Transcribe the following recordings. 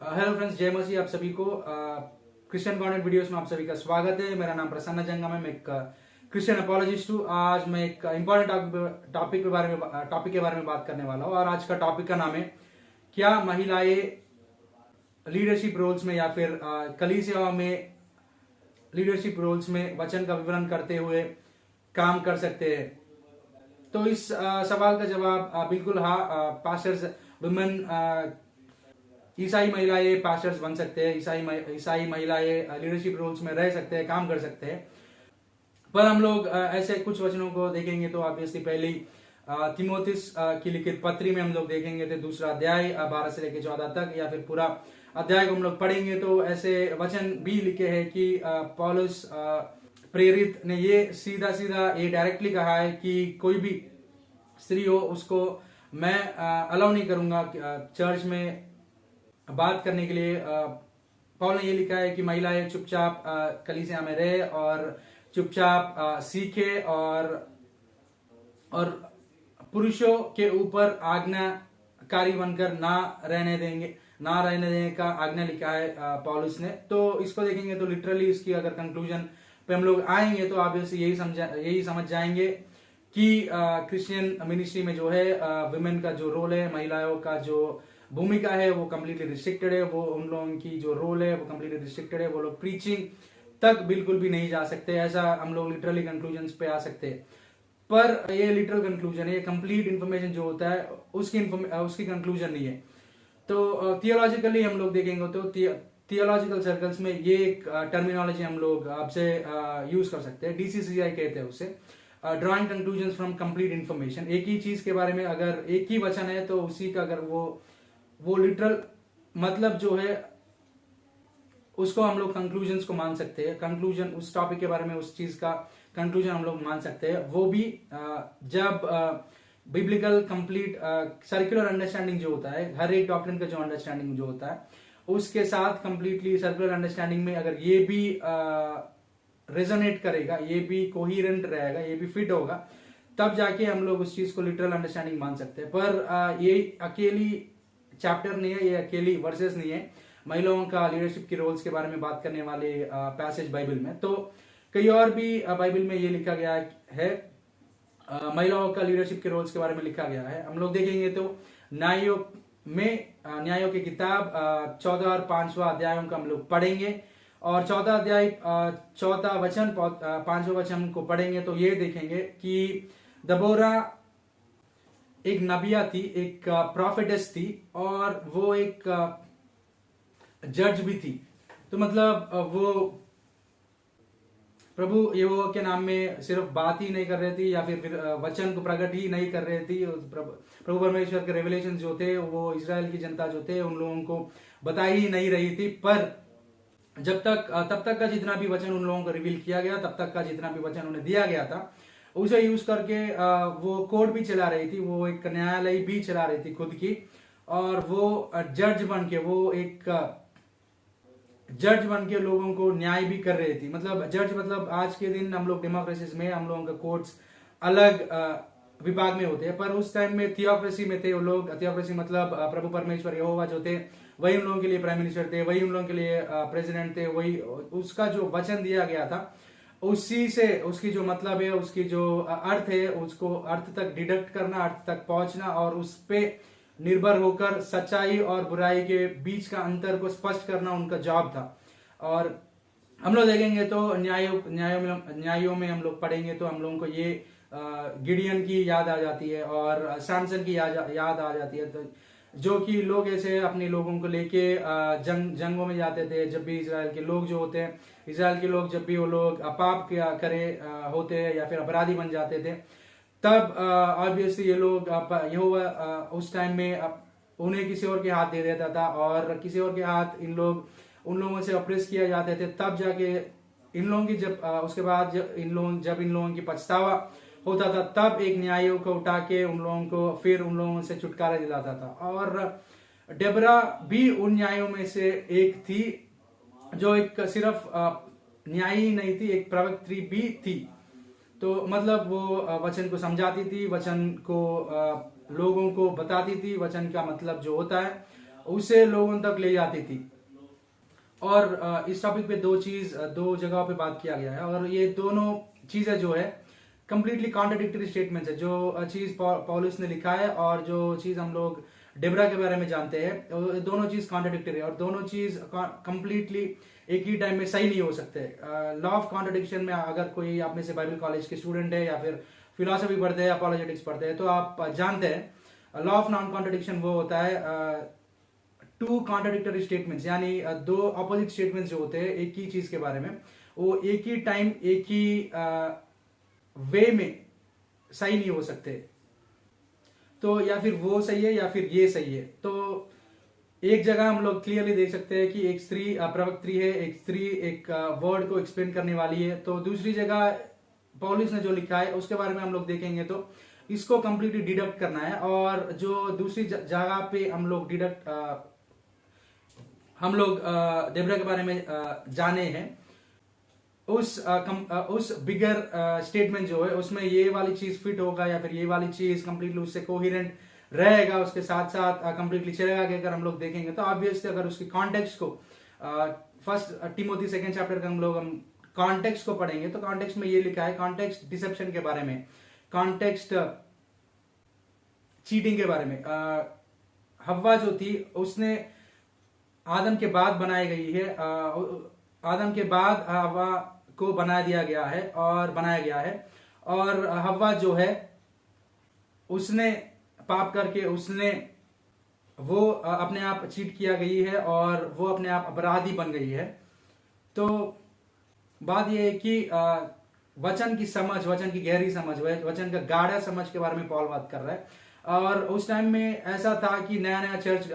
Hello friends, जय मसीह आप सभी को। क्रिश्चियन कॉन्टेंट वीडियोस में आप सभी का स्वागत है। मेरा नाम प्रसन्न जंगम है। मैं एक क्रिश्चियन अपोलॉजिस्ट हूँ। आज मैं एक इम्पोर्टेंट टॉपिक के बारे में बात करने वाला हूँ। और आज का टॉपिक का नाम है, क्या महिलाएं लीडरशिप रोल्स में या फिर कलीसिया में लीडरशिप रोल्स में वचन का विवरण करते हुए काम कर सकते हैं। तो इस सवाल का जवाब बिल्कुल हाँ। पास्टर्स वुमेन ईसाई महिलाएं पास्टर्स बन सकते हैं। ईसाई महिलाएं लीडरशिप रोल्स में रह सकते हैं, काम कर सकते हैं। पर हम लोग ऐसे कुछ वचनों को देखेंगे तो ऑब्वियसली पहली तिमोथिस की लिखित पत्री में हम लोग देखेंगे तो दूसरा अध्याय 12 से लेकर 14 तक, या फिर पूरा अध्याय को हम लोग पढ़ेंगे तो ऐसे वचन भी लिखे हैं कि पौलुस प्रेरित ने ये सीधा सीधा ये डायरेक्टली कहा है कि कोई भी स्त्री हो उसको मैं अलाउ नहीं करूंगा चर्च में बात करने के लिए। पॉल ने ये लिखा है कि महिलाएं चुपचाप कलीसिया में रहे और चुपचाप सीखे और पुरुषों के ऊपर आज्ञाकारी बनकर ना रहने देने का आज्ञा लिखा है पॉलुस ने। तो इसको देखेंगे तो लिटरली इसकी अगर कंक्लूजन पे हम लोग आएंगे तो ऑब्वियसली यही समझ जाएंगे कि क्रिश्चियन मिनिस्ट्री में जो है वुमेन का जो रोल है, महिलाओं का जो भूमिका है वो कम्प्लीटली रिस्ट्रिक्टेड है। वो उन लोगों की जो रोल है वो कम्प्लीटली रिस्ट्रिक्टेड है। वो लोग प्रीचिंग तक बिल्कुल भी नहीं जा सकते। ऐसा हम लोग लिटरली कंक्लूजन पे आ सकते हैं। पर ये लिटरल कंक्लूजन है, ये कंप्लीट इंफॉर्मेशन जो होता है उसकी कंक्लूजन नहीं है। तो थियोलॉजिकली हम लोग देखेंगे तो थियोलॉजिकल सर्कल्स में ये एक टर्मिनोलॉजी हम लोग आपसे यूज कर सकते हैं। DCCI कहते हैं उसे, drawing conclusion from complete information. एक ही चीज के बारे में अगर एक ही वचन है तो उसी का अगर वो लिटरल मतलब जो है उसको हम लोग कंक्लूजन्स को मान सकते हैं। कंक्लूजन उस टॉपिक के बारे में उस चीज का कंक्लूजन हम लोग मान सकते हैं। वो भी जब बिब्लिकल कंप्लीट सर्कुलर अंडरस्टैंडिंग जो होता है, हर एक डॉक्ट्रिन का जो अंडरस्टैंडिंग जो होता है उसके साथ कंप्लीटली सर्कुलर अंडरस्टैंडिंग में अगर ये भी रेजोनेट करेगा, ये भी कोहिरेंट रहेगा, ये भी फिट होगा, तब जाके हम लोग उस चीज को लिटरल अंडरस्टैंडिंग मान सकते हैं। पर ये अकेली चैप्टर नहीं है, ये अकेली वर्सेस नहीं है महिलाओं का लीडरशिप की रोल्स के बारे में बात करने वाले पैसेज बाइबल में। तो कई और भी बाइबल में ये लिखा गया है, महिलाओं का लीडरशिप के रोल्स के बारे में लिखा गया है। हम लोग देखेंगे तो न्यायों की किताब 14 और 5वां अध्यायों का हम लोग पढ़ेंगे। और 14 अध्याय 4 वचन 5वां वचन को पढ़ेंगे तो ये देखेंगे कि दबोरा एक नबिया थी, एक प्रॉफिटेस थी, और वो एक जज भी थी। तो मतलब वो प्रभु यहोवा के नाम में सिर्फ बात ही नहीं कर रही थी या फिर वचन को प्रकट ही नहीं कर रही थी। प्रभु परमेश्वर के रेवलेशन जो थे वो इजराइल की जनता जो थे उन लोगों को बता ही नहीं रही थी। पर तब तक का जितना भी वचन उन लोगों को रिवील किया गया, तब तक का जितना भी वचन उन्हें दिया गया था, उसे यूज करके वो कोर्ट भी चला रही थी, वो एक न्यायालय भी चला रही थी खुद की। और वो जज बन के, वो एक जज बन के लोगों को न्याय भी कर रही थी। मतलब जज मतलब आज के दिन हम लोग डेमोक्रेसी में हम लोगों का कोर्ट्स अलग विभाग में होते हैं, पर उस टाइम में थियोक्रेसी में थे वो लोग। थियोक्रेसी मतलब प्रभु परमेश्वर यहोवा जो थे वही उन लोगों के लिए प्राइम मिनिस्टर थे, वही उन लोगों के लिए प्रेसिडेंट थे, वही उसका जो वचन दिया गया था उसी से उसकी जो मतलब है, उसकी जो अर्थ है, उसको अर्थ तक डिडक्ट करना, अर्थ तक पहुंचना और उस पे निर्भर होकर सच्चाई और बुराई के बीच का अंतर को स्पष्ट करना उनका जॉब था। और हम लोग देखेंगे तो न्यायों में हम लोग पढ़ेंगे तो हम लोगों को ये गिडियन की याद आ जाती है और सैमसन की याद आ जाती है। तो जो कि लोग ऐसे अपने लोगों को लेके जंगों में जाते थे। जब भी इजराइल के लोग जो होते हैं, इजराइल के लोग जब भी वो लोग पाप करे होते हैं या फिर अपराधी बन जाते थे, तब ऑब्वियसली ये लोग यहोवा उस टाइम में उन्हें किसी और के हाथ दे देता था और किसी और के हाथ उन लोगों से अप्रेस किया जाते थे। तब जाके इन लोगों की उसके बाद जब इन लोगों की पछतावा होता था, तब एक न्यायियों को उठा के उन लोगों को फिर उन लोगों से छुटकारा दिलाता था। और डेबरा भी उन न्यायों में से एक थी, जो एक सिर्फ न्यायी नहीं थी, एक प्रवक्त्री भी थी। तो मतलब वो वचन को समझाती थी, वचन को लोगों को बताती थी, वचन का मतलब जो होता है उसे लोगों तक ले जाती थी। और इस टॉपिक पे दो जगहों पे बात किया गया है, और ये दोनों चीजें जो है कंप्लीटली कॉन्ट्राडिक्टरी स्टेटमेंट्स है। जो चीज पौलुस ने लिखा है और जो चीज हम लोग डेबरा के बारे में जानते हैं, दोनों चीज कॉन्ट्राडिक्टरी है, और दोनों चीज कंप्लीटली एक ही टाइम में सही नहीं हो सकते। लॉ ऑफ कॉन्ट्राडिक्शन में अगर कोई आप में से बाइबल कॉलेज के स्टूडेंट है या फिर फिलोसफी पढ़ते हैं, अपॉलोजेटिक्स पढ़ते हैं, तो आप जानते हैं लॉ ऑफ नॉन कॉन्ट्राडिक्शन वो होता है टू कॉन्ट्राडिक्टरी स्टेटमेंट्स, यानी दो अपोजिट स्टेटमेंट्स जो होते हैं एक ही चीज के बारे में, वो एक ही टाइम एक ही वे में सही नहीं हो सकते। तो या फिर वो सही है या फिर ये सही है। तो एक जगह हम लोग क्लियरली देख सकते हैं कि एक स्त्री प्रवक्त्री है, एक स्त्री एक वर्ड को एक्सप्लेन करने वाली है। तो दूसरी जगह पौलुस ने जो लिखा है उसके बारे में हम लोग देखेंगे, तो इसको कंप्लीटली डिडक्ट करना है। और जो दूसरी जगह पे हम लोग डेब्रा के बारे में जाने हैं, उस बिगर स्टेटमेंट जो है उसमें ये वाली चीज फिट होगा या फिर ये वाली चीज कंप्लीटली उससे कोहेरेंट रहेगा, उसके साथ साथ कंप्लीटली चलेगा कि अगर हम लोग देखेंगे तो ऑब्वियसली अगर उसकी कॉन्टेक्स्ट को फर्स्ट टिमोथी 2 चैप्टर का हम कॉन्टेक्स्ट को पढ़ेंगे, तो कॉन्टेक्स्ट में ये लिखा है कॉन्टेक्स्ट डिसेप्शन के बारे में, कॉन्टेक्स्ट चीटिंग के बारे में। हव्वा जो थी उसने आदम के बाद बनाई गई है, आदम के बाद हव्वा को बना दिया गया है और बनाया गया है। और हव्वा जो है उसने पाप करके उसने वो अपने आप चीट किया गई है और वो अपने आप अपराधी बन गई है। तो बात यह है कि वचन की समझ, वचन की गहरी समझ, वचन का गाढ़ा समझ के बारे में पॉल बात कर रहा है। और उस टाइम में ऐसा था कि नया नया चर्च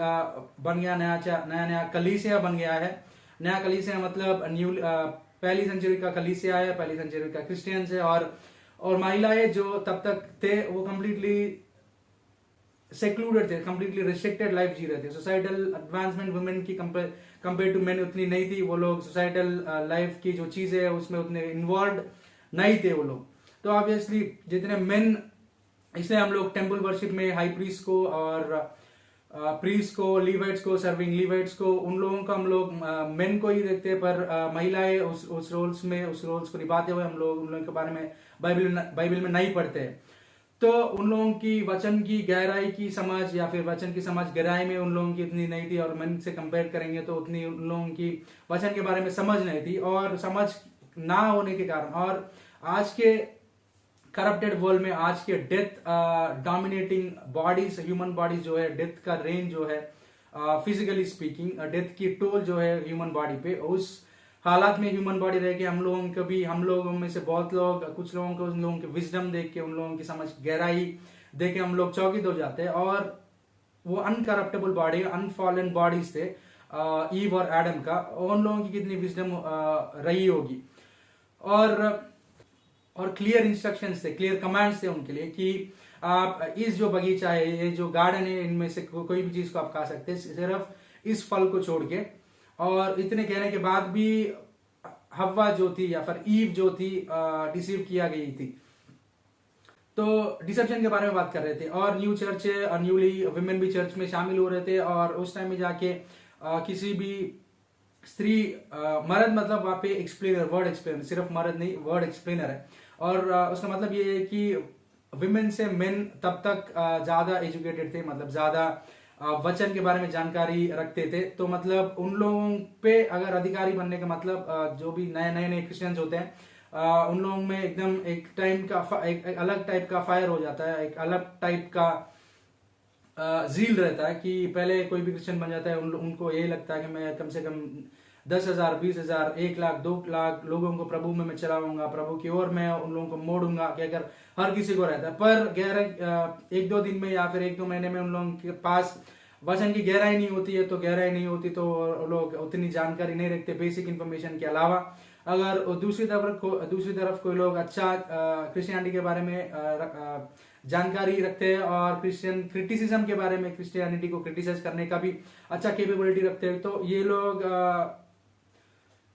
बन गया, नया नया कलीसिया बन गया है। नया कलीसिया मतलब पहली सेंचुरी का कलीसिया है, पहली सेंचुरी का क्रिश्चियंस है। और महिलाएं जो तब तक थे वो कंप्लीटली सेक्लूडेड थे, कंप्लीटली रिस्ट्रिक्टेड लाइफ जी रहे थे। सोसाइटल एडवांसमेंट वुमेन की कंपेयर टू मेन उतनी नहीं थी। वो लोग सोसाइटल लाइफ की जो चीजें है उसमें उतने इन्वॉल्व नहीं थे वो लोग। तो ऑब्वियसली जितने मेन, इसलिए हम लोग टेम्पल वर्शिप में हाई प्रीस्ट को और प्रीस्ट को, लीवाइट्स को, सर्विंग लीवाइट्स को, उन लोगों का हम लोग मेन को ही देखते हैं, पर महिलाएं उस रोल्स को निभाते हुए हम लोग उन लोगों के बारे में बाइबल में नहीं पढ़ते हैं। तो उन लोगों की वचन की गहराई की समझ या फिर वचन की समझ गहराई में उन लोगों की इतनी नहीं थी, और मन से कंपेयर करेंगे तो उतनी उन लोगों की वचन के बारे में समझ नहीं थी। और समझ ना होने के कारण और आज के करप्टेड वर्ल्ड में, आज के death dominating bodies, human bodies जो है, डेथ का रेंज जो है फिजिकली स्पीकिंग, डेथ की टोल जो है ह्यूमन बॉडी पे, उस हालात में ह्यूमन बॉडी रह के हम लोगों में से बहुत लोग, कुछ लोगों को उन लोगों की विजडम देख के, उन लोगों की समझ गहराई देख के हम लोग चौकित हो जाते हैं। और वो अनकरप्टेबल बॉडी, अनफॉलन बॉडीज थे ईव और एडम का, उन लोगों की कितनी विजडम रही होगी। और क्लियर इंस्ट्रक्शंस थे, क्लियर कमांड्स थे उनके लिए कि आप इस जो बगीचा है, ये जो गार्डन है, इनमें से कोई भी चीज को आप खा सकते हैं, सिर्फ इस फल को छोड़ के। और इतने कहने के बाद भी हव्वा जो थी या फिर ईव जो थी डिसीव किया गई थी। तो डिसेप्शन के बारे में बात कर रहे थे। और न्यू चर्च और न्यूली वुमेन भी चर्च में शामिल हो रहे थे। और उस टाइम में जाके किसी भी स्त्री, मर्द मतलब वहां पे एक्सप्लेनर, वर्ड एक्सप्लेनर, सिर्फ मर्द नहीं, वर्ड एक्सप्लेनर है। और उसका मतलब ये है कि विमेन से मेन तब तक ज्यादा एजुकेटेड थे, मतलब ज्यादा वचन के बारे में जानकारी रखते थे। तो मतलब उन लोगों पे अगर अधिकारी बनने का मतलब जो भी नए क्रिश्चियंस होते हैं, उन लोगों में एकदम एक अलग टाइप का फायर हो जाता है, एक अलग टाइप का जील रहता है कि पहले कोई भी क्रिश्चियन बन जाता है उनको ये लगता है कि मैं कम से कम 10,000, 20,000, 1 लाख, 2 लाख लोगों को प्रभु में मैं चलाऊंगा, प्रभु की ओर मैं उन लोगों को मोड़ूंगा, कि अगर हर किसी को रहता है। पर 1-2 दिन में या फिर 1-2 महीने में उन लोगों के पास वचन की गहराई नहीं होती है, तो गहराई नहीं होती तो लोग उतनी जानकारी नहीं रखते बेसिक इंफॉर्मेशन के अलावा। अगर दूसरी तरफ कोई लोग अच्छा क्रिश्चियनिटी के बारे में जानकारी रखते हैं और क्रिश्चियन क्रिटिसिज्म के बारे में, क्रिश्चियनिटी को क्रिटिसाइज करने का भी अच्छा कैपेबिलिटी रखते हैं, तो ये लोग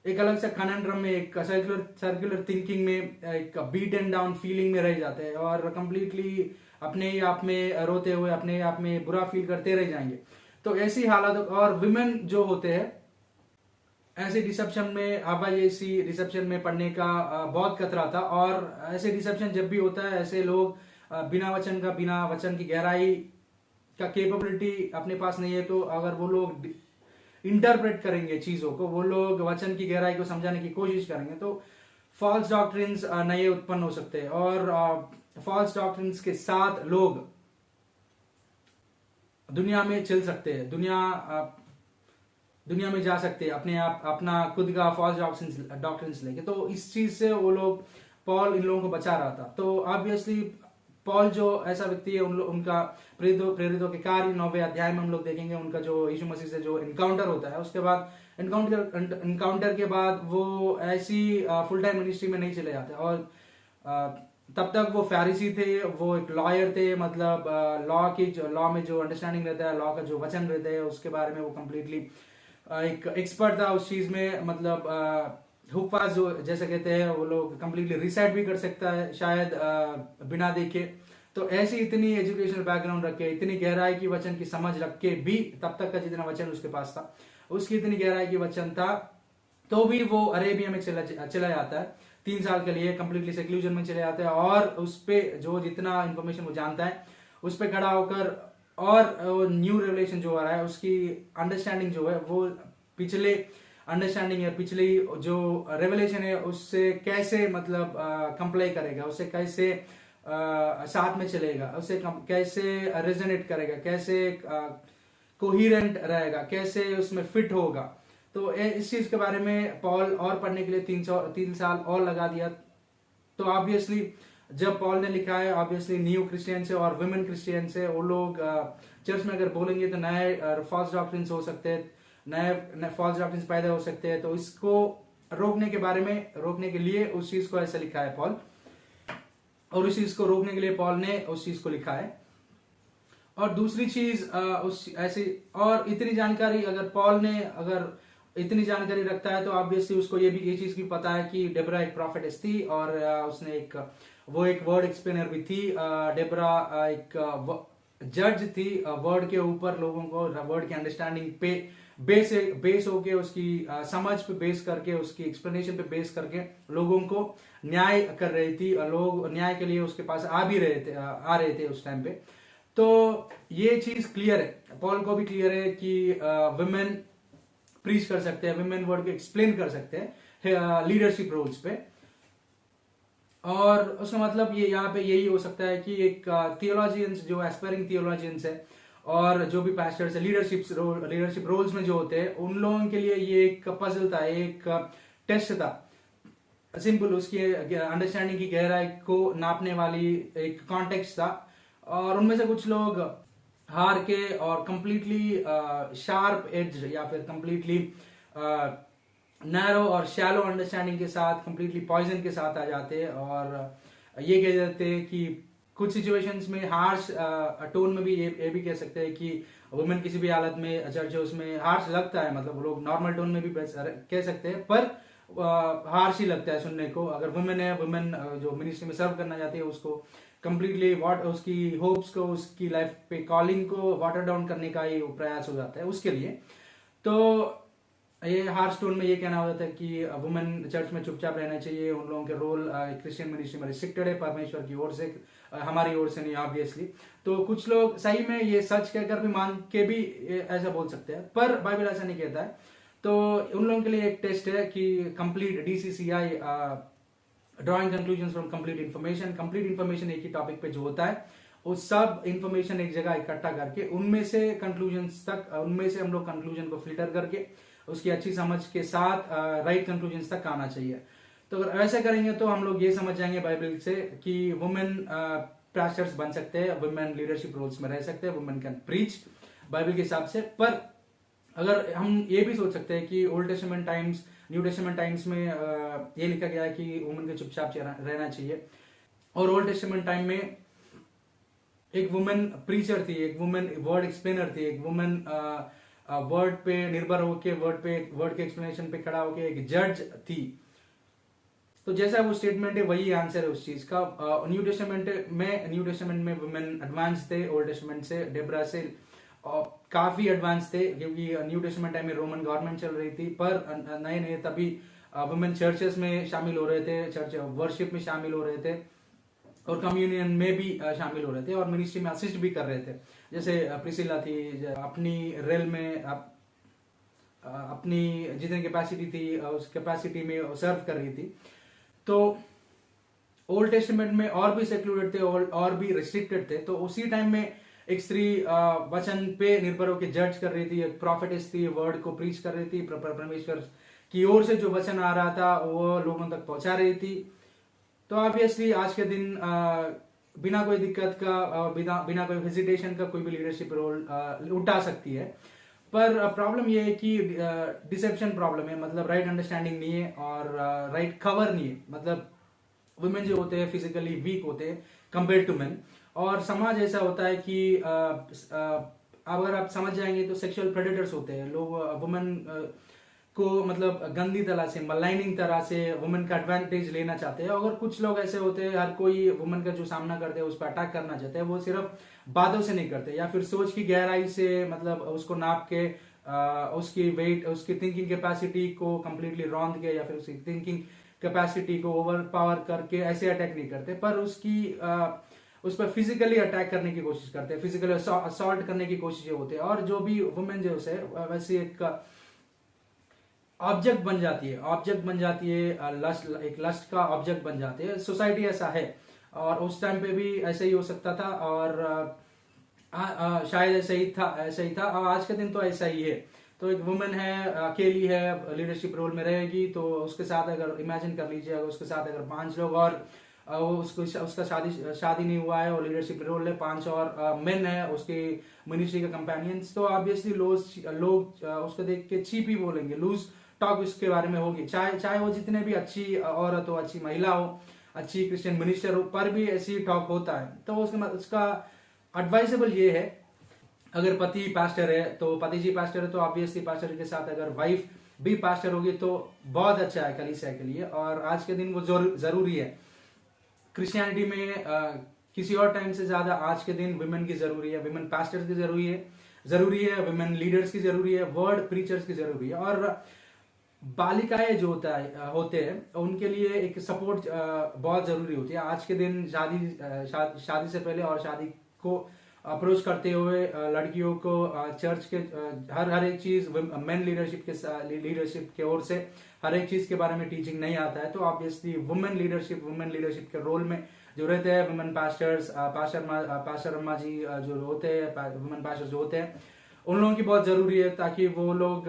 एक अलग सा कनंड्रम में, एक सर्कुलर थिंकिंग में, एक बीट एंड डाउन फीलिंग में रह जाते हैं और कंप्लीटली अपने ही आप में रोते हुए, अपने आप में बुरा फील करते रह जाएंगे। तो ऐसी हालत, और विमेन जो होते हैं ऐसे डिसेप्शन में, आवाजेसी डिसेप्शन में पढ़ने का बहुत खतरा था। और ऐसे डिसेप्शन जब भी होता है, ऐसे लोग बिना वचन की गहराई का केपेबिलिटी अपने पास नहीं है, तो अगर वो लोग इंटरप्रेट करेंगे चीजों को, वो लोग वचन की गहराई को समझाने की कोशिश करेंगे, तो फॉल्स डॉक्ट्रिन्स नए उत्पन्न हो सकते हैं। और फॉल्स डॉक्ट्रिन्स के साथ लोग दुनिया में चल सकते हैं, दुनिया में जा सकते हैं अपना खुद का फॉल्स डॉक्ट्रिन्स लेके। तो इस चीज से वो लोग, पॉल इन लोगों को बचा रहा था। तो ऑब्वियसली पॉल जो ऐसा व्यक्ति है, उनका प्रेरितों के कार्य 9वें अध्याय में हम लोग देखेंगे, उनका जो यीशु मसीह से जो इनकाउंटर होता है, उसके बाद इनकाउंटर के बाद वो ऐसी फुल टाइम मिनिस्ट्री में नहीं चले जाते। और तब तक वो फैरिसी थे, वो एक लॉयर थे, मतलब लॉ में जो अंडरस्टैंडिंग रहता है, लॉ का जो वचन रहता है उसके बारे में वो कंप्लीटली एक एक्सपर्ट था उस चीज में। मतलब हुक्फाज जो जैसे कहते हैं, वो लोग कंप्लीटली रिसाइट भी कर सकता है शायद बिना देखे। तो ऐसी इतनी एजुकेशनल बैकग्राउंड रख के, इतनी गहराई की वचन की समझ रख के भी, तब तक का जितना वचन उसके पास था, उसकी इतनी गहराई की वचन था, तो भी वो अरेबिया में चला जाता है 3 साल के लिए, कंप्लीटली सेक्लूजन में चले जाता है। और उस पे जो जितना इंफॉर्मेशन वो जानता है, उस पे खड़ा होकर, और न्यू रेवलेशन जो आ रहा है उसकी अंडरस्टैंडिंग जो है, वो पिछले अंडरस्टैंडिंग है, पिछली जो रेवलेशन है उससे कैसे मतलब कंप्लाई करेगा, उससे कैसे साथ में चलेगा, उससे कैसे रेजोनेट करेगा, कैसे कोहिरेंट रहेगा, कैसे उसमें फिट होगा। तो इस चीज के बारे में पॉल और पढ़ने के लिए 3 साल और लगा दिया। तो ऑब्वियसली जब पॉल ने लिखा है, ऑब्वियसली न्यू क्रिश्चियन से और वुमेन क्रिश्चियन से, वो लोग चर्च में अगर बोलेंगे तो नए फॉल्स डॉक्ट्रिन्स हो सकते हैं, नए फॉल्स डॉक्ट्रिन्स पैदा हो सकते हैं। तो इसको रोकने के लिए उस चीज को ऐसा लिखा है पॉल, और उस चीज को रोकने के लिए पॉल ने उस चीज को लिखा है। और दूसरी चीज उस ऐसी और इतनी जानकारी अगर पॉल ने अगर इतनी जानकारी रखता है, तो ऑब्वियसली उसको ये चीज भी पता है कि डेब्रा एक प्रॉफिटेस थी, और उसने एक वर्ड एक्सप्लेनर भी थी। डेब्रा एक जज थी वर्ड के ऊपर, लोगों को वर्ड की अंडरस्टैंडिंग पे बेस होके, उसकी समझ पे बेस करके, उसकी एक्सप्लेनेशन पे बेस करके लोगों को न्याय कर रही थी। लोग न्याय के लिए उसके पास आ रहे थे उस टाइम पे। तो ये चीज क्लियर है, पॉल को भी क्लियर है कि वुमेन प्रीच कर सकते हैं, वुमेन वर्ड को एक्सप्लेन कर सकते हैं लीडरशिप रोल्स पे। और उसका मतलब ये यहाँ पे यही हो सकता है कि एक थियोलॉजियंस जो एस्पायरिंग थियोलॉजियंस है, और जो भी पास्टर्स है लीडरशिप रोल्स में जो होते हैं, उन लोगों के लिए ये एक पजल था, एक टेस्ट था, सिंपल उसकी अंडरस्टैंडिंग की गहराई को नापने वाली एक कॉन्टेक्स्ट था। और उनमें से कुछ लोग हार के और कंप्लीटली शार्प एज या फिर कंप्लीटली नैरो और शैलो अंडरस्टैंडिंग के साथ, कंप्लीटली पॉइजन के साथ आ जाते हैं, और ये कह देते हैं कि कुछ सिचुएशंस में हार्श टोन में भी ये भी कह सकते हैं कि वुमेन किसी भी हालत में चर्च है उसमें हार्श लगता है, मतलब लोग नॉर्मल टोन में भी कह सकते हैं, पर हार्श ही लगता है सुनने को। अगर वुमेन जो मिनिस्ट्री में सर्व करना चाहती है, उसको कंप्लीटली उसकी होप्स को, उसकी लाइफ पे कॉलिंग को वाटर डाउन करने का ही प्रयास हो जाता है उसके लिए। तो ये हार्श टोन में ये कहना हो जाता है कि वुमेन चर्च में चुपचाप रहना चाहिए, उन लोगों के रोल क्रिश्चियन मिनिस्ट्री में रिस्ट्रिक्टेड है परमेश्वर की ओर से, हमारी ओर से नहीं ऑब्वियसली। तो कुछ लोग सही में ये सच कहकर भी मान के भी ऐसा बोल सकते हैं, पर बाइबल ऐसा नहीं कहता है। तो उन लोगों के लिए एक टेस्ट है कि complete DCCI drawing conclusion from complete information एक ही टॉपिक पे जो होता है, वो सब इंफॉर्मेशन एक जगह इकट्ठा करके उनमें से हम लोग कंक्लूजन को फिल्टर करके उसकी अच्छी समझ के साथ राइट कंक्लूजन तक आना चाहिए। तो अगर ऐसे करेंगे तो हम लोग ये समझ जाएंगे बाइबल से कि वुमेन पास्टर्स बन सकते हैं, वुमेन लीडरशिप रोल्स में रह सकते हैं, वुमेन कैन प्रीच बाइबल के हिसाब से। पर अगर हम ये भी सोच सकते हैं कि old testament times, new testament times में ये लिखा गया है कि वुमेन को चुपचाप रहना चाहिए, और ओल्ड टेस्टामेंट टाइम में एक वुमेन प्रीचर थी, एक वुमेन वर्ड एक्सप्लेनर थी, एक वुमेन वर्ड पे निर्भर होके वर्ड के एक्सप्लेनेशन पे खड़ा होके एक जज थी। तो जैसा वो स्टेटमेंट है वही आंसर है उस चीज का। न्यू टेस्टामेंट में वुमेन एडवांस थे ओल्ड टेस्टामेंट से, डेब्रा से काफी एडवांस थे, क्योंकि न्यू टेस्टामेंट टाइम में रोमन गवर्नमेंट चल रही थी, पर नए नए तभी वुमेन चर्चेस में शामिल हो रहे थे, चर्च वर्शिप में शामिल हो रहे थे, और कम्युनियन में भी शामिल हो रहे थे, और मिनिस्ट्री में असिस्ट भी कर रहे थे। जैसे प्रिसिला थी, अपनी रेल में अपनी जितनी कैपेसिटी थी उस कैपेसिटी में सर्व कर रही थी। तो ओल्ड टेस्टामेंट में और भी सेक्लूडेड थे और भी रिस्ट्रिक्टेड थे। तो उसी टाइम में एक स्त्री वचन पे निर्भर होकर जज कर रही थी, एक प्रॉफिटेस थी, वर्ड को प्रीच कर रही थी, परमेश्वर की ओर से जो वचन आ रहा था वो लोगों तक पहुंचा रही थी। तो ऑब्वियसली आज के दिन बिना कोई दिक्कत का, बिना कोई हेजिटेशन का कोई भी लीडरशिप रोल उठा सकती है। पर प्रॉब्लम ये है कि डिसेप्शन प्रॉब्लम है, मतलब राइट अंडरस्टैंडिंग नहीं है और राइट कवर नहीं है। मतलब वुमेन जो होते हैं फिजिकली वीक होते हैं कंपेयर टू मेन, और समाज ऐसा होता है कि अगर आप समझ जाएंगे तो सेक्सुअल प्रेडेटर्स होते हैं लोग, वुमेन को मतलब गंदी तरह से, मलाइनिंग तरह से वुमेन का एडवांटेज लेना चाहते हैं। अगर कुछ लोग ऐसे होते हैं, हर कोई वुमेन का जो सामना करते हैं उस पर अटैक करना चाहते हैं, वो सिर्फ बातों से नहीं करते, या फिर सोच की गहराई से, मतलब उसको नाप के उसकी वेट, उसकी थिंकिंग कैपेसिटी को कंप्लीटली रौंद के, या फिर उसकी थिंकिंग कैपेसिटी को ओवर पावर करके ऐसे अटैक नहीं करते, पर उस पर फिजिकली अटैक करने की कोशिश करते हैं, फिजिकली असॉल्ट करने की कोशिश होती है। और जो भी वुमेन जो है वैसे एक ऑब्जेक्ट बन जाती है, एक लस्ट का ऑब्जेक्ट बन जाती है। सोसाइटी ऐसा है, और उस टाइम पे भी ऐसे ही हो सकता था, और शायद ऐसा ही था, और आज के दिन तो ऐसा ही है। तो एक वुमेन है, अकेली है, लीडरशिप रोल में रहेगी, तो उसके साथ अगर इमेजिन कर लीजिए, अगर उसके साथ अगर 5 लोग और उसका शादी नहीं हुआ है और लीडरशिप रोल है, 5 और मेन है उसके मिनिस्ट्री के कंपेनियंस, तो ऑब्वियसली लोग उसको देख के चीप ही बोलेंगे, लूज टॉक उसके बारे में होगी। चाहे वो जितने भी अच्छी औरत हो, अच्छी महिला हो, अच्छी क्रिश्चियन मिनिस्टर हो, पर भी ऐसी टॉक होता है। तो उसका एडवाइजेबल ये है, अगर पति पास्टर है तो पति जी पास्टर है, तो ऑब्वियसली पास्टर के साथ अगर वाइफ भी पास्टर होगी तो बहुत अच्छा है कलीसिया के लिए। और आज के दिन वो जरूरी है क्रिश्चियनिटी में, किसी और टाइम से ज्यादा आज के दिन वुमेन की जरूरी है, वुमेन पास्टर्स की जरूरी है, वुमेन लीडर्स की जरूरी है, वर्ड प्रीचर्स की जरूरी है। और बालिकाएं जो होते हैं उनके लिए एक सपोर्ट बहुत जरूरी होती है। आज के दिन शादी से पहले और शादी को अप्रोच करते हुए लड़कियों को चर्च के हर एक चीज मेन लीडरशिप के ओर से हर एक चीज के बारे में टीचिंग नहीं आता है। तो ऑब्वियसली वुमेन लीडरशिप के रोल में जो रहते हैं वुमेन पास्टर अम्मा जी जो होते हैं, वुमेन पास्टर जो होते हैं, उन लोगों की बहुत जरूरी है, ताकि वो लोग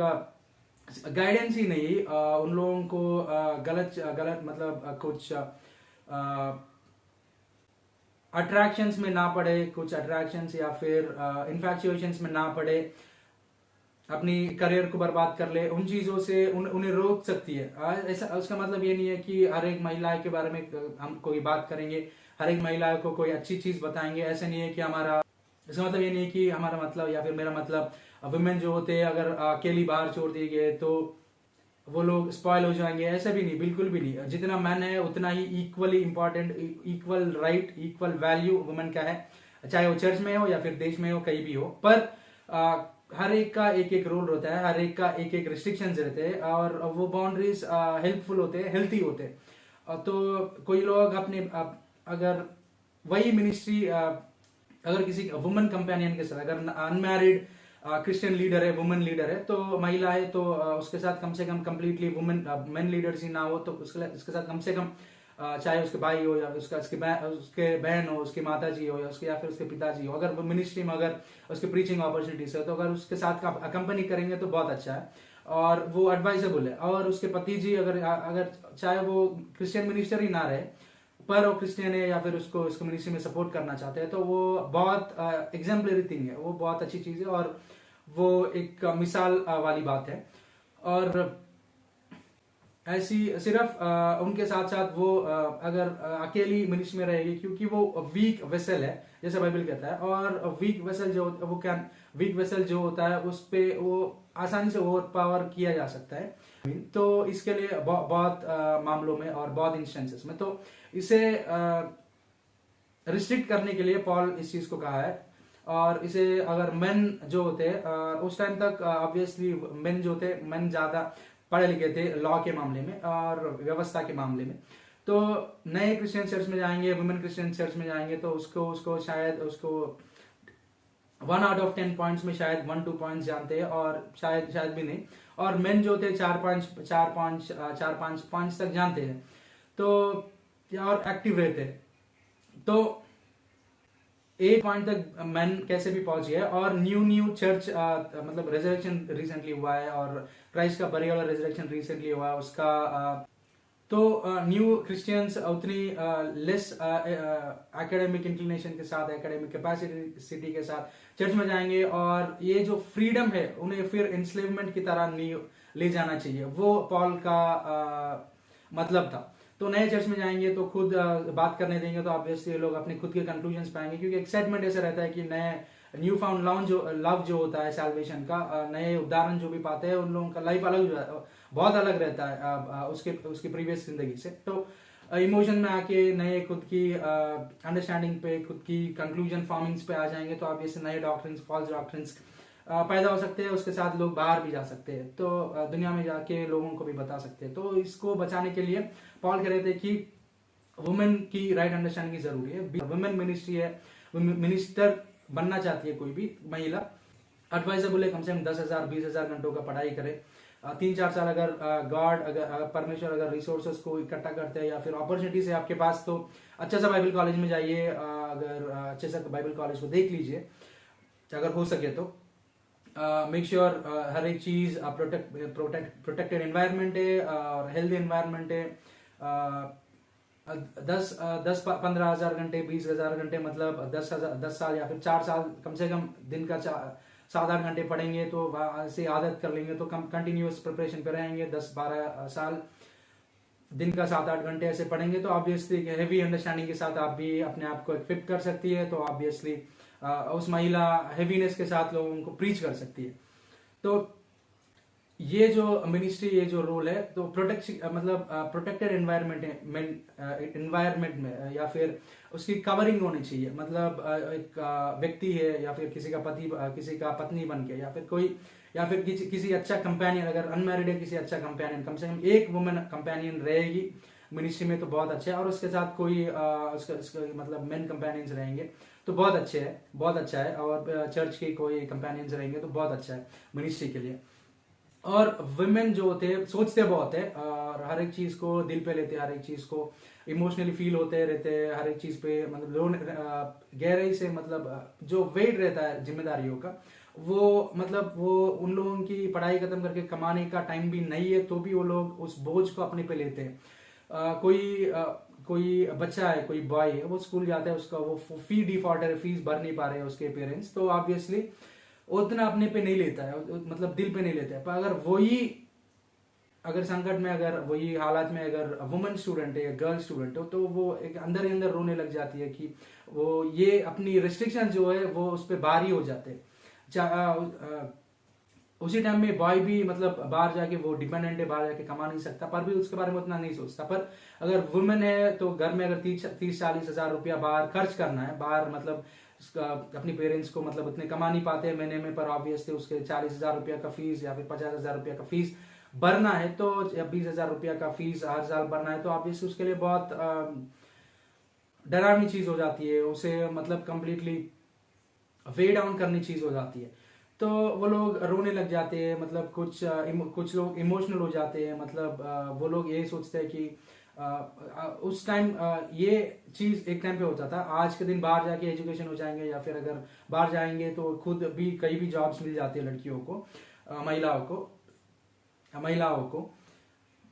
गाइडेंस ही नहीं, उन लोगों को गलत मतलब कुछ अट्रैक्शंस में ना पड़े, कुछ अट्रैक्शंस या फिर इन्फैक्चुएशंस में ना पड़े, अपनी करियर को बर्बाद कर ले, उन चीजों से उन्हें रोक सकती है। ऐसा उसका मतलब ये नहीं है कि हर एक महिला के बारे में हम कोई बात करेंगे, हर एक महिला को कोई अच्छी चीज बताएंगे, ऐसा नहीं है कि इसका मतलब ये नहीं है कि हमारा मतलब या फिर मेरा मतलब वुमेन जो होते हैं अगर अकेली बाहर छोड़ दिए गए तो वो लोग स्पॉइल हो जाएंगे, ऐसा भी नहीं, बिल्कुल भी नहीं। जितना मैन है उतना ही equally important, equal right, equal value women का है, चाहे वो चर्च में हो या फिर देश में हो, कहीं भी हो। पर हर एक का एक एक रोल होता है, हर एक का एक एक रिस्ट्रिक्शंस रहते हैं, और वो बाउंड्रीज हेल्पफुल होते हैं, हेल्थी होते हैं। तो कोई लोग अपने अगर वही मिनिस्ट्री अगर किसी वुमेन कंपेनियन के साथ, अगर अनमैरिड क्रिश्चियन लीडर है, वुमेन लीडर है, तो महिला है, तो उसके साथ कम से कम कंप्लीटली वुमेन मेन लीडर्स ही ना हो, तो उसके साथ कम से कम चाहे उसके भाई हो या उसके बहन हो, उसकी माता जी हो या फिर उसके पिताजी हो, अगर वो मिनिस्ट्री में अगर उसके प्रीचिंग अपॉर्चुनिटीज है तो अगर उसके साथ अकम्पनी करेंगे तो बहुत अच्छा है, और वो एडवाइजेबल है। और उसके पति जी अगर चाहे वो क्रिश्चियन मिनिस्टर ही ना रहे, पर वो क्रिश्चियन है या फिर उसको मिनिस्ट्री में सपोर्ट करना चाहते हैं, तो वो बहुत एग्जाम्पलरी थिंग है, वो बहुत अच्छी चीज है, और वो एक मिसाल वाली बात है। और ऐसी सिर्फ उनके साथ साथ वो अगर अकेली मिनिस्ट्री में रहेगी, क्योंकि वो वीक वेसल है जैसे बाइबल कहता है, और वीक वेसल जो होता है उस पे वो आसानी से ओवर पावर किया जा सकता है। तो इसके लिए बहुत मामलों में और बहुत इंस्टेंसेस में तो इसे रिस्ट्रिक्ट करने के लिए पॉल इस चीज को कहा है। और इसे अगर मेन जो होते उस टाइम तक ऑब्वियसली मेन जो थे, मेन ज्यादा पढ़े लिखे थे लॉ के मामले में और व्यवस्था के मामले में। तो नए क्रिश्चियन चर्च में जाएंगे, वुमेन क्रिश्चियन चर्च में जाएंगे तो उसको शायद उसको 1 out of 10 पॉइंट्स में शायद 1-2 पॉइंट्स जानते हैं, और शायद भी नहीं। और मेन जो थे 4-5 पॉइंट्स तक जानते हैं तो, और एक्टिव रहते हैं। तो 8 पॉइंट तक मैन कैसे भी पहुंच गए। और न्यू चर्च मतलब रेजरेक्शन रिसेंटली हुआ है, और क्राइस्ट का बरियल और रेजरेक्शन रिसेंटली हुआ है उसका। तो न्यू क्रिश्चियंस उतनी लेस एकेडमिक इंक्लिनेशन के साथ, एकेडमिक कैपेसिटी के साथ चर्च में जाएंगे, और ये जो फ्रीडम है उन्हें फिर इंस्लेवमेंट की तरह नहीं ले जाना चाहिए, वो पॉल का मतलब था। तो नए चर्च में जाएंगे तो खुद बात करने देंगे तो ऑब्वियसली लोग अपने खुद के कंक्लूजन्स पाएंगे, क्योंकि एक्साइटमेंट ऐसा रहता है कि नए न्यू फाउंड लव जो होता है सैल्वेशन का, नए उदाहरण जो भी पाते हैं उन लोगों का लाइफ बहुत अलग रहता है उसकी प्रीवियस जिंदगी से। तो इमोशन में आके नए खुद की अंडरस्टैंडिंग पे, खुद की कंक्लूजन फॉर्मिंग्स पे आ जाएंगे तो ऑब्वियसली नए डॉक्ट्रिन्स, फॉल्स डॉक्ट्रिन्स पैदा हो सकते हैं। उसके साथ लोग बाहर भी जा सकते हैं, तो दुनिया में जाके लोगों को भी बता सकते हैं। तो इसको बचाने के लिए पॉल कह रहे थे कि वुमेन की राइट अंडरस्टैंडिंग की जरूरी है। वुमेन मिनिस्ट्री है, मिनिस्टर बनना चाहती है कोई भी महिला, एडवाइजेबल है कम से कम 10,000 20,000 घंटों का पढ़ाई करे। 3-4 साल अगर गॉड अगर परमेश्वर अगर रिसोर्सेस को इकट्ठा करते हैं या फिर अपॉर्चुनिटीज है आपके पास तो अच्छा सा बाइबल कॉलेज में जाइए, अगर अच्छे से बाइबल कॉलेज को देख लीजिए अगर हो सके तो। मेक श्योर हर एक चीज प्रोटेक्टेड एनवायरनमेंट है और हेल्दी एनवायरनमेंट है। 10-15,000 घंटे, 20,000 घंटे, मतलब 10 साल या फिर 4 साल कम से कम दिन का 7-8 घंटे पढ़ेंगे तो से आदत कर लेंगे तो कंटिन्यूअस प्रिपरेशन पे रहेंगे। 10-12 साल दिन का 7-8 घंटे ऐसे पढ़ेंगे तो ऑब्वियसली हेवी अंडरस्टैंडिंग के साथ आप भी अपने आप को इक्विप कर सकती है। तो ऑब्वियसली उस महिला हेवीनेस के साथ लोगों को प्रीच कर सकती है। तो ये जो मिनिस्ट्री, ये जो रोल है, तो प्रोटेक्टेड एनवायरनमेंट में या फिर उसकी कवरिंग होनी चाहिए। मतलब एक व्यक्ति है या फिर किसी का पति, किसी का पत्नी बन के, या फिर कोई, या फिर किसी अच्छा कंपेनियन, अगर अनमैरिड है किसी अच्छा कंपेनियन, कम से कम एक वुमेन कंपेनियन रहेगी मिनिस्ट्री में तो बहुत अच्छा है। और उसके साथ कोई उसका मतलब मेन कंपेनियंस रहेंगे तो बहुत अच्छे है, बहुत अच्छा है। और चर्च के कोई कंपेनियंस रहेंगे तो बहुत अच्छा है मिनिस्ट्री के लिए। और वुमेन जो होते हैं सोचते बहुत है और हर एक चीज को दिल पे लेते हैं, हर एक चीज को इमोशनली फील होते रहते हैं, हर एक चीज पे मतलब गहराई से, मतलब जो वेट रहता है जिम्मेदारियों का, वो उन लोगों की पढ़ाई खत्म करके कमाने का टाइम भी नहीं है तो भी वो लोग उस बोझ को अपने पे लेते हैं। कोई बच्चा है, कोई बॉय है, वो स्कूल जाता है, उसका वो फी डिफॉल्टर है, फीस भर नहीं पा रहे हैं उसके पेरेंट्स, तो ऑब्वियसली उतना अपने पे नहीं लेता है, मतलब दिल पे नहीं लेता है। पर अगर संकट में, अगर वही हालात में अगर वुमेन स्टूडेंट है या गर्ल स्टूडेंट हो तो वो एक अंदर ही अंदर रोने लग जाती है कि वो ये अपनी रिस्ट्रिक्शन जो है वो उस पर भारी हो जाते हैं। उसी टाइम में बॉय भी मतलब बाहर जाके वो डिपेंडेंट है, बाहर जाके कमा नहीं सकता, पर भी उसके बारे में उतना नहीं सोचता। पर अगर वुमेन है तो घर में अगर 30-40 हजार रुपया बाहर खर्च करना है, बाहर मतलब अपनी पेरेंट्स को मतलब उतने कमा नहीं पाते महीने में, पर ऑब्वियसली उसके 40,000 रुपया का फीस या फिर 50,000 रुपया का फीस भरना है, तो 20,000 रुपया का फीस हर साल भरना है, तो ऑब्वियसली उसके लिए बहुत डरावनी चीज हो जाती है, उसे मतलब कंप्लीटली वे डाउन करनी चीज हो जाती है। तो वो लोग रोने लग जाते हैं, मतलब कुछ लोग इमोशनल हो जाते हैं, मतलब वो लोग ये सोचते हैं कि उस टाइम ये चीज एक टाइम पे होता था, आज के दिन बाहर जाके एजुकेशन हो जाएंगे या फिर अगर बाहर जाएंगे तो खुद भी कहीं भी जॉब्स मिल जाती है लड़कियों को, महिलाओं को।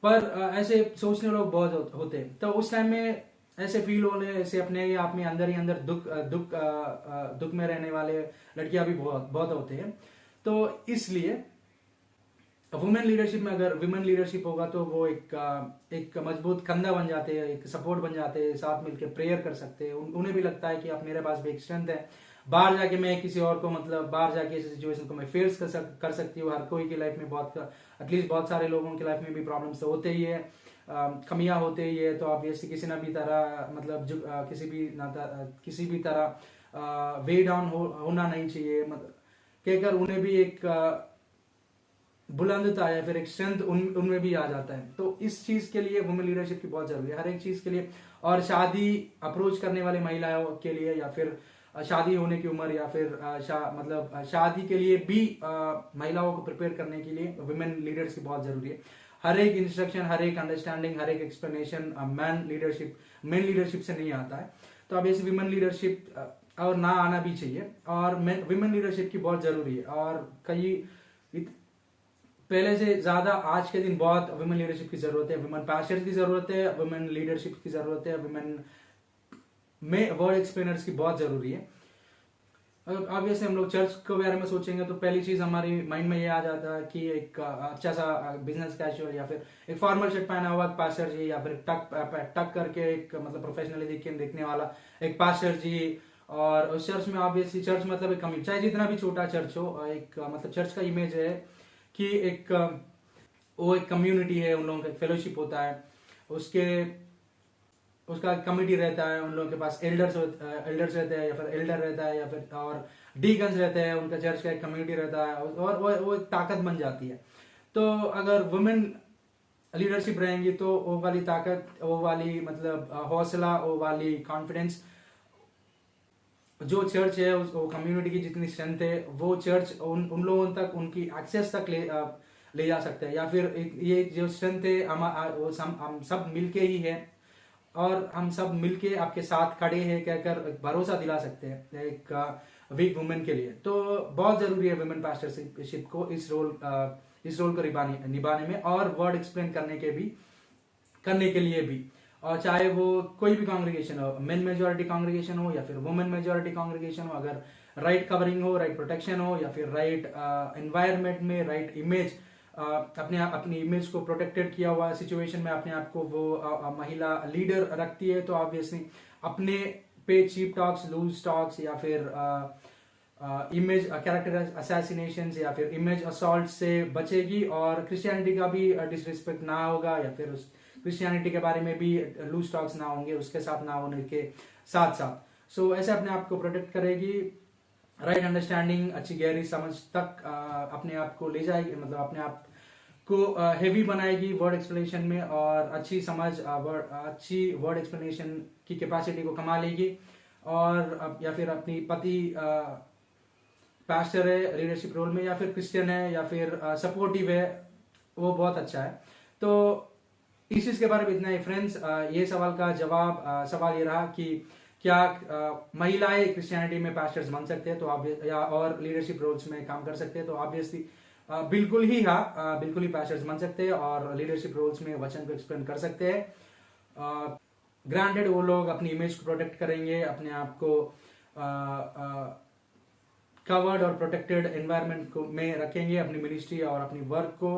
पर ऐसे सोचने लोग बहुत होते हैं, तो उस टाइम में ऐसे फील होने, ऐसे अपने आप में अंदर ही अंदर दुख में रहने वाले लड़कियां भी बहुत होते हैं। तो इसलिए वुमेन लीडरशिप में अगर विमेन लीडरशिप होगा तो वो एक मजबूत कंधा बन जाते हैं, एक सपोर्ट बन जाते हैं, साथ मिलकर प्रेयर कर सकते हैं। उन्हें भी लगता है कि अब मेरे पास भी एक स्ट्रेंथ है, बाहर जाके मैं किसी और को, मतलब बाहर जाके इस सिचुएशन को मैं फेस कर सकती हूँ। हर कोई की लाइफ में एटलीस्ट बहुत सारे लोगों की लाइफ में भी प्रॉब्लम्स तो होते ही है, कमियां होते ही है। तो ऑब्वियसली किसी ना भी तरह मतलब किसी भी तरह वे डाउन होना नहीं चाहिए, मतलब कहकर उन्हें भी एक बुलंदता या फिर एक स्ट्रेंथ उनमें भी आ जाता है। तो इस चीज के लिए वुमेन लीडरशिप की बहुत जरूरी है, हर एक चीज के लिए। और शादी अप्रोच करने वाले महिलाओं के लिए, या फिर शादी होने की उम्र, या फिर मतलब शादी के लिए भी महिलाओं को प्रिपेयर करने के लिए वुमेन लीडर्स की बहुत जरूरी है। हर एक इंस्ट्रक्शन, हर एक अंडरस्टैंडिंग, हर एक एक्सप्लेनेशन मेन लीडरशिप से नहीं आता है। तो अब ऐसी वुमेन लीडरशिप और ना आना भी चाहिए, और वुमेन लीडरशिप की बहुत जरूरी है। और पहले से ज्यादा आज के दिन बहुत वुमेन लीडरशिप की जरूरत है, वुमेन पास्टर्स की जरूरत है, वुमेन लीडरशिप की जरूरत है, वुमेन में वर्ड एक्सप्लेनर्स की बहुत जरूरी है। ऑब्वियसली हम लोग चर्च के बारे में सोचेंगे तो पहली चीज हमारी माइंड में ये आ जाता है कि एक अच्छा सा बिजनेस कैजुअल या फिर एक फॉर्मल शर्ट पहना हुआ पास्टर जी, या फिर टक करके एक मतलब प्रोफेशनली दिखने वाला एक पास्टर जी। और उस चर्च में ऑब्वियसली चर्च मतलब एक कम्युनिटी, चाहे जितना भी छोटा चर्च हो, एक मतलब चर्च का इमेज है कि वो एक कम्युनिटी है, उन लोगों का फेलोशिप होता है, उसका कमिटी रहता है, उन लोगों के पास एल्डर्स रहते हैं, या फिर एल्डर रहता है, या फिर और डीकन्स रहते हैं, उनका चर्च का एक कम्युनिटी रहता है, और वो एक ताकत बन जाती है। तो अगर वुमेन लीडरशिप रहेंगी तो वो वाली ताकत, वो वाली मतलब हौसला, वो वाली कॉन्फिडेंस, जो चर्च है वो कम्युनिटी की जितनी स्ट्रेंथ है, वो चर्च उन लोगों तक, उनकी एक्सेस तक ले जा सकते हैं। या फिर ये जो स्ट्रेंथ है हम सब मिलके ही है, और हम सब मिलके आपके साथ खड़े हैं कहकर भरोसा दिला सकते हैं एक वीक वुमेन के लिए। तो बहुत जरूरी है वुमेन पास्टरशिप को इस रोल को निभाने में, और वर्ड एक्सप्लेन करने के लिए भी। और चाहे वो कोई भी कांग्रेगेशन हो, मेन मेजोरिटी कांग्रेगेशन हो या फिर वुमेन मेजोरिटी कांग्रेगेशन हो, अगर राइट कवरिंग हो, राइट प्रोटेक्शन हो, या फिर राइट एनवायरनमेंट में राइट इमेज, अपनी इमेज को प्रोटेक्टेड किया हुआ सिचुएशन में अपने आप को वो महिला लीडर रखती है, तो ऑब्वियसली अपने पे चीप टॉक्स, लूज टॉक्स, या फिर इमेज कैरेक्टर असैसिनेशन या फिर इमेज असॉल्ट से बचेगी, और क्रिश्चियनिटी का भी डिसरिस्पेक्ट ना होगा, या फिर उस क्रिश्चियनिटी के बारे में भी लूज टॉक्स ना होंगे उसके साथ, ना होने के साथ साथ। सो ऐसे अपने आप को प्रोटेक्ट करेगी, राइट अंडरस्टैंडिंग, अच्छी गहरी समझ तक अपने आप को ले जाएगी, मतलब अपने आप को हेवी बनाएगी वर्ड एक्सप्लेनेशन में, और अच्छी समझ, अच्छी वर्ड एक्सप्लेनेशन की कैपेसिटी को कमा लेगी। और या फिर अपनी पति पास्टर है लीडरशिप रोल में, या फिर क्रिश्चियन है, या फिर सपोर्टिव है, वो बहुत अच्छा है। तो इस चीज के बारे में इतना ही फ्रेंड्स। ये सवाल का जवाब, सवाल ये रहा कि क्या महिलाएं क्रिश्चियनिटी में पास्टर्स बन सकते हैं, तो और लीडरशिप रोल्स में काम कर सकते हैं, तो ऑब्वियसली बिल्कुल ही बिल्कुल ही पास्टर्स बन सकते हैं, और लीडरशिप रोल्स में वचन को एक्सप्लेन कर सकते हैं। ग्रांटेड वो लोग अपनी इमेज को प्रोटेक्ट करेंगे, अपने आप को कवर्ड और प्रोटेक्टेड एनवायरनमेंट में रखेंगे, अपनी मिनिस्ट्री और अपनी वर्क को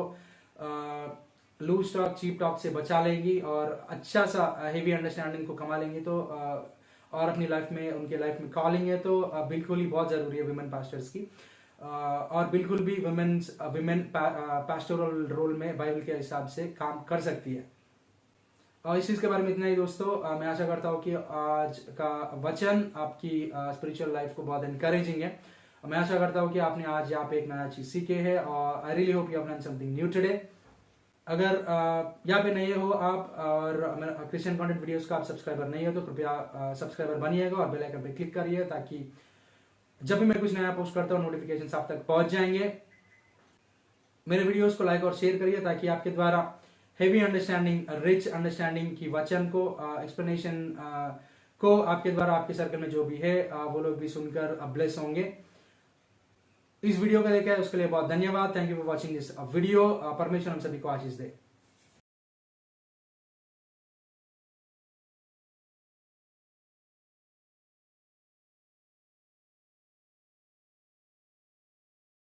लूज टॉक, चीप टॉक से बचा लेंगी, और अच्छा सा हेवी अंडरस्टैंडिंग को कमा लेंगी। तो और अपनी लाइफ में, उनके लाइफ में कॉलिंग है, तो बिल्कुल ही बहुत जरूरी है वुमेन पास्टर्स की। और बिल्कुल भी वुमेन पास्टोरल रोल में बाइबल के हिसाब से काम कर सकती है। और इस चीज के बारे में इतना ही दोस्तों। मैं आशा करता हूँ कि आज का वचन आपकी स्पिरिचुअल लाइफ को बहुत एनकरेजिंग है। मैं आशा करता हूँ कि आपने आज यहाँ पे एक नया चीज सीखे है, और I really hope you have learn something new today. अगर यहाँ पे नए हो आप, और क्रिश्चियन कंटेंट वीडियोस का आप सब्सक्राइबर नहीं हो, तो कृपया सब्सक्राइबर बनिएगा और बेल आइकन पे क्लिक करिए, ताकि जब भी मैं कुछ नया पोस्ट करता हूँ नोटिफिकेशन आप तक पहुंच जाएंगे। मेरे वीडियोस को लाइक और शेयर करिए, ताकि आपके द्वारा हेवी अंडरस्टैंडिंग, रिच अंडरस्टैंडिंग की वचन को, एक्सप्लेनेशन को आपके द्वारा आपके सर्कल में जो भी है वो लोग भी सुनकर ब्लेस होंगे। इस वीडियो को देखा है उसके लिए बहुत धन्यवाद। Thank you for watching this video. परमेश्वर हम सभी को आशीष दे।